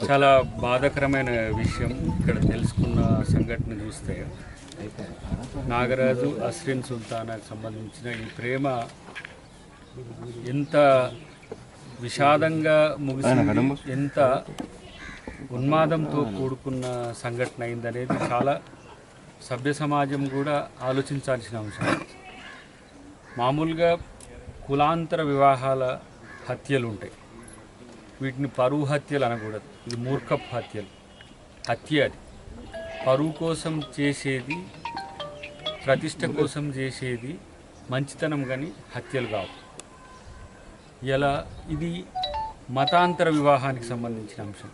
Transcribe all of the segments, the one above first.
చాలా బాధాకరమైన విషయం ఇక్కడ తెలుసుకున్న సంఘటన చూస్తే నాగరాజు అస్రిన్ సుల్తానాకు సంబంధించిన ఈ ప్రేమ ఎంత విషాదంగా ముగిసింది, ఎంత ఉన్మాదంతో కూడుకున్న సంఘటన అయిందనేది చాలా సభ్య సమాజం కూడా ఆలోచించాల్సిన అంశం. మామూలుగా కులాంతర వివాహాల హత్యలు ఉంటాయి, వీటిని పరువు హత్యలు అనకూడదు, ఇది మూర్ఖపు హత్యలు. హత్య అది పరువు కోసం చేసేది, ప్రతిష్ట కోసం చేసేది మంచితనం, కానీ హత్యలు కావు. ఇలా ఇది మతాంతర వివాహానికి సంబంధించిన అంశం,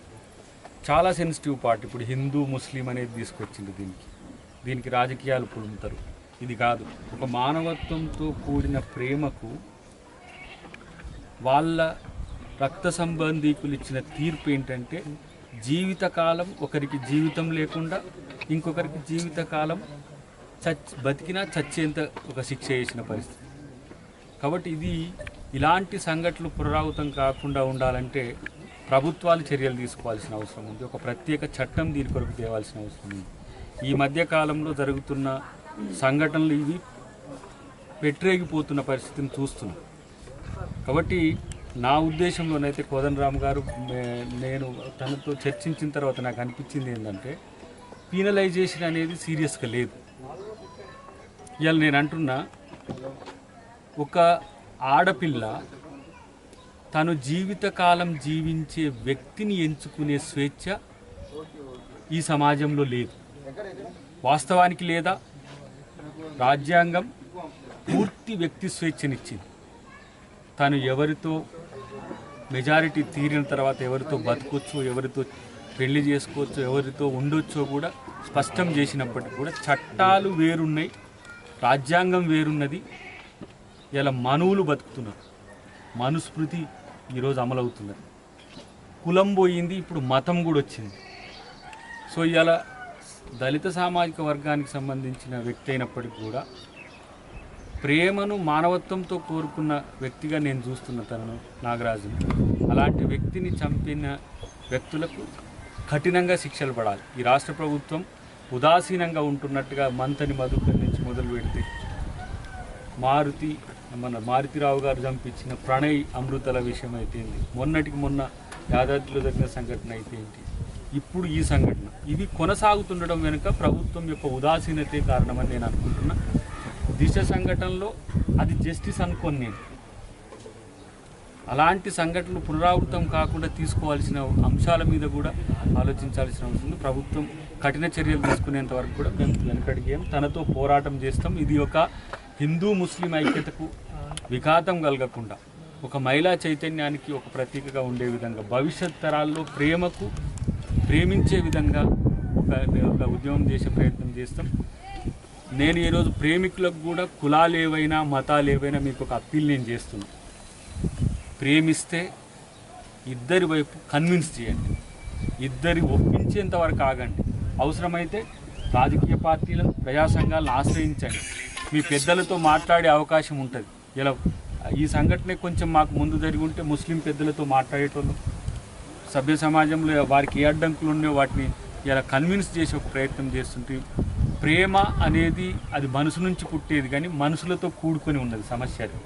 చాలా సెన్సిటివ్ పార్ట్. ఇప్పుడు హిందూ ముస్లిం అనేది తీసుకొచ్చింది, దీనికి రాజకీయాలు పులుముతారు. ఇది కాదు, ఒక మానవత్వంతో కూడిన ప్రేమకు వాళ్ళ రక్త సంబంధీకులు ఇచ్చిన తీర్పు ఏంటంటే జీవితకాలం, ఒకరికి జీవితం లేకుండా ఇంకొకరికి జీవితకాలం బతికినా చచ్చేంత ఒక శిక్ష చేసిన పరిస్థితి. కాబట్టి ఇది ఇలాంటి సంఘటనలు పునరావృతం కాకుండా ఉండాలంటే ప్రభుత్వాలు చర్యలు తీసుకోవాల్సిన అవసరం ఉంది, ఒక ప్రత్యేక చట్టం దీని కొరకు తేవాల్సిన అవసరం ఉంది. ఈ మధ్యకాలంలో జరుగుతున్న సంఘటనలు ఇవి పెట్టరేగిపోతున్న పరిస్థితిని చూస్తున్నాం. కాబట్టి నా ఉద్దేశంలోనైతే కోదండరామ్ గారు, నేను తనతో చర్చించిన తర్వాత నాకు అనిపించింది ఏంటంటే పీనలైజేషన్ అనేది సీరియస్గా లేదు. ఇవాళ నేను అంటున్నా, ఒక ఆడపిల్ల తను జీవితకాలం జీవించే వ్యక్తిని ఎంచుకునే స్వేచ్ఛ ఈ సమాజంలో లేదు, వాస్తవానికి లేదా. రాజ్యాంగం పూర్తి వ్యక్తి స్వేచ్ఛనిచ్చింది. తను ఎవరితో మెజారిటీ తీరిన తర్వాత ఎవరితో బతకొచ్చో, ఎవరితో పెళ్లి చేసుకోవచ్చో, ఎవరితో ఉండొచ్చో కూడా స్పష్టం చేసినప్పటికీ కూడా చట్టాలు వేరున్నాయి, రాజ్యాంగం వేరున్నది. ఇలా మనువులు బతుకుతున్నారు, మనుస్మృతి ఈరోజు అమలవుతున్నది. కులం పోయింది, ఇప్పుడు మతం కూడా వచ్చింది. సో ఇలా దళిత సామాజిక వర్గానికి సంబంధించిన వ్యక్తి అయినప్పటికీ కూడా ప్రేమను మానవత్వంతో కోరుకున్న వ్యక్తిగా నేను చూస్తున్న తనను నాగరాజును. అలాంటి వ్యక్తిని చంపిన వ్యక్తులకు కఠినంగా శిక్షలు పడాలి. ఈ రాష్ట్ర ప్రభుత్వం ఉదాసీనంగా ఉంటున్నట్టుగా మంతని మధుకర్ నుంచి మొదలు పెడితే మారుతిరావు గారు చంపించిన ప్రణయ్ అమృతల విషయం అయితే ఏంటి, మొన్నటికి మొన్న యాదాద్రిలో జరిగిన సంఘటన అయితే ఏంటి, ఇప్పుడు ఈ సంఘటన, ఇవి కొనసాగుతుండడం వెనుక ప్రభుత్వం యొక్క ఉదాసీనతే కారణమని నేను అనుకుంటున్నా. దిశ సంఘటనలో అది జస్టిస్ అనుకోని నేను. అలాంటి సంఘటనలు పునరావృతం కాకుండా తీసుకోవాల్సిన అంశాల మీద కూడా ఆలోచించాల్సిన అవసరం ఉంది. ప్రభుత్వం కఠిన చర్యలు తీసుకునేంత వరకు కూడా మేము వెనకడిగాం, తనతో పోరాటం చేస్తాం. ఇది ఒక హిందూ ముస్లిం ఐక్యతకు విఘాతం కలగకుండా, ఒక మహిళా చైతన్యానికి ఒక ప్రతీకగా ఉండే విధంగా, భవిష్యత్ తరాల్లో ప్రేమించే విధంగా ఒక ఉద్యమం చేసే ప్రయత్నం చేస్తాం. నేను ఈరోజు ప్రేమికులకు కూడా కులాలు ఏవైనా మతాలు ఏవైనా మీకు ఒక అప్పీల్ నేను చేస్తున్నాను. ప్రేమిస్తే ఇద్దరి వైపు కన్విన్స్ చేయండి, ఇద్దరి ఒప్పించేంత వరకు ఆగండి. అవసరమైతే రాజకీయ పార్టీలను, ప్రజా సంఘాలను ఆశ్రయించండి, మీ పెద్దలతో మాట్లాడే అవకాశం ఉంటుంది. ఇలా ఈ సంఘటన కొంచెం మాకు ముందు జరిగి ఉంటే ముస్లిం పెద్దలతో మాట్లాడేటోళ్ళు, సభ్య సమాజంలో వారికి ఏ అడ్డంకులు ఉన్నాయో వాటిని ఇలా కన్విన్స్ చేసే ఒక ప్రయత్నం చేస్తుంటే, ప్రేమ అనేది అది మనసు నుంచి పుట్టేది, కానీ మనుషులతో కూడుకొని ఉన్నది సమస్య అది.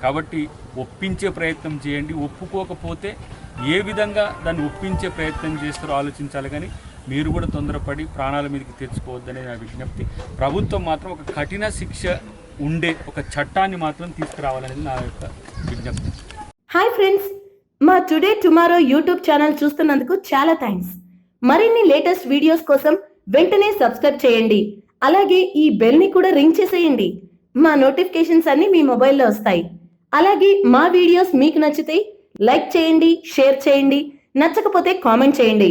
కాబట్టి ఒప్పించే ప్రయత్నం చేయండి, ఒప్పుకోకపోతే ఏ విధంగా దాన్ని ఒప్పించే ప్రయత్నం చేస్తారో ఆలోచించాలి, కానీ మీరు కూడా తొందరపడి ప్రాణాల మీదకి తెచ్చుకోవద్దనే నా విజ్ఞప్తి. ప్రభుత్వం మాత్రం ఒక కఠిన శిక్ష ఉండే ఒక చట్టాన్ని మాత్రం తీసుకురావాలనేది నా యొక్క విజ్ఞప్తి. హాయ్ ఫ్రెండ్స్, మా టుడే టుమారో యూట్యూబ్ ఛానల్ చూస్తున్నందుకు చాలా థ్యాంక్స్. మరిన్ని లేటెస్ట్ వీడియోస్ కోసం వెంటనే సబ్స్క్రైబ్ చేయండి. అలాగే ఈ బెల్ ని కూడా రింగ్ చేసేయండి. మా నోటిఫికేషన్స్ అన్ని మీ మొబైల్లో వస్తాయి. అలాగే మా వీడియోస్ మీకు నచ్చితే లైక్ చేయండి, షేర్ చేయండి, నచ్చకపోతే కామెంట్ చేయండి.